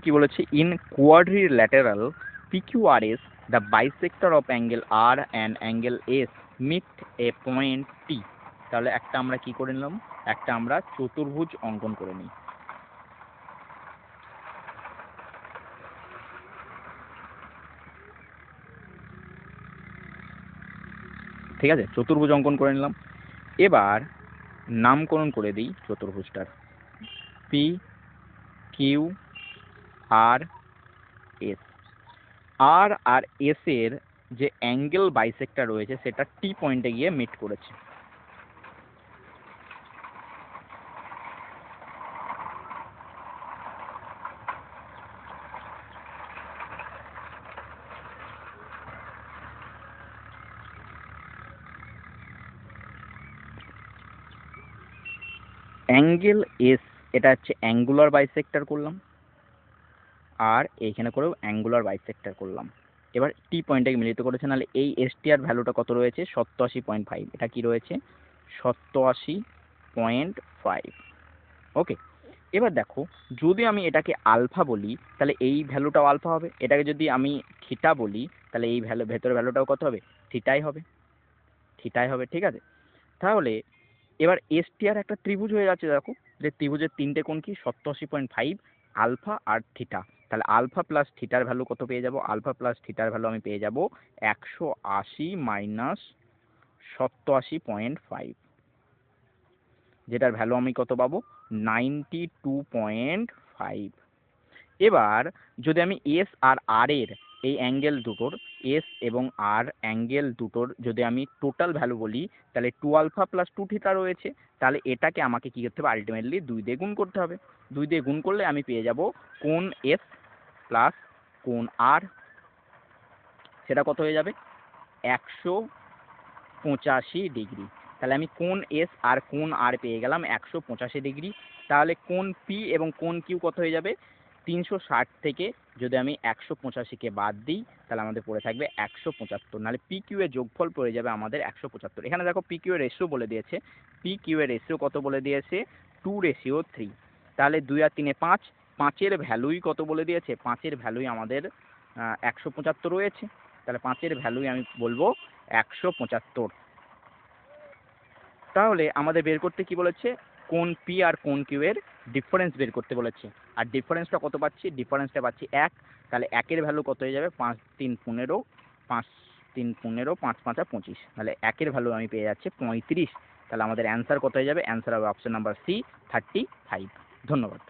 কি বলেছে, in quadrilateral PQRS the bisector of angle R and angle S meet a point T. তাহলে একটা আমরা কি করে নিলাম, একটা আমরা চতুর্ভুজ অঙ্কন করে নিই। ঠিক আছে, চতুর্ভুজ অঙ্কন করে নিলাম। এবার নামকরণ করে দিই চতুর্ভুজটার, পি কিউ আর এস। আর আর এস এর যে অ্যাঙ্গেল বাইসেক্টর রয়েছে সেটা টি পয়েন্টে গিয়ে মিট করেছে। অ্যাঙ্গেল এস এটা হচ্ছে অ্যাঙ্গুলার বাইসেক্টর করলাম, আর এইখানে করেও অ্যাঙ্গুলার বাইসেক্টর করলাম। এবার টি পয়েন্টটাকে মিলিত করেছে, নাহলে এই এসটিআর ভ্যালুটা কত রয়েছে, 87.5। এটা কি রয়েছে, 87.5। ওকে, এবার দেখো যদি আমি এটাকে আলফা বলি তাহলে এই ভ্যালুটাও আলফা হবে, এটাকে যদি আমি থিটা বলি তাহলে এই ভেতরের ভ্যালুটাও কত হবে, থিটাই হবে, থিটাই হবে। ঠিক আছে, তাহলে এবার এসটিআর একটা ত্রিভুজ হয়ে যাচ্ছে। দেখো যে ত্রিভুজের তিনটে কোণ কি, 87.5, আলফা আর থিটা। তাহলে আলফা প্লাস থিটার ভ্যালু কত পেয়ে যাব, আলফা প্লাস থিটার ভ্যালু আমি পেয়ে যাব 180 মাইনাস 87.5, যেটার ভ্যালু আমি কত পাবো, 92.5। এবার যদি আমি এস আর আর এর এই অ্যাঙ্গেল দুটোর, এস এবং আর অ্যাঙ্গেল দুটোর যদি আমি টোটাল ভ্যালু বলি তাহলে 2 আলফা প্লাস 2 থিটা রয়েছে। তাহলে এটাকে আমাকে কী করতে হবে, আলটিমেটলি 2 দিয়ে গুণ করতে হবে। 2 দিয়ে গুণ করলে আমি পেয়ে যাব কোণ এস প্লাস কোণ আর, সেটা কত হয়ে যাবে, 185 ডিগ্রি। তাহলে আমি কোণ এস আর কোণ আর পেয়ে গেলাম 185 ডিগ্রি। তাহলে কোণ পি এবং কোণ কিউ কত হয়ে যাবে, 360 থেকে যদি আমি 185কে বাদ দিই তাহলে আমাদের পড়ে থাকবে 175, নাহলে পি কিউ এর যোগফল পড়ে যাবে আমাদের 175। এখানে দেখো পি কিউ এর রেশিও বলে দিয়েছে, পি কিউ এর রেশিও কত বলে দিয়েছে, 2:3। তাহলে 2 আর 3 5, 5-এর ভ্যালুই কত বলে দিয়েছে, 5-এর ভ্যালুই আমাদের 175 রয়েছে। তাহলে 5-এর ভ্যালুই আমি বলবো 175। তাহলে আমাদের বের করতে কি বলেছে, কোণ পি আর কোণ কিউ এর ডিফারেন্স বের করতে বলেছে। আর ডিফারেন্সটা কত পাচ্ছি, ডিফারেন্সটা পাচ্ছি 1। তাহলে 1-এর ভ্যালু কত হয়ে যাবে, 5 3 15, 5 3 15, 5 5 25। তাহলে 1-এর ভ্যালু আমি পেয়ে যাচ্ছি 35। তাহলে আমাদের অ্যান্সার কত হয়ে যাবে, অ্যান্সার হবে অপশন নাম্বার সি, 35। ধন্যবাদ।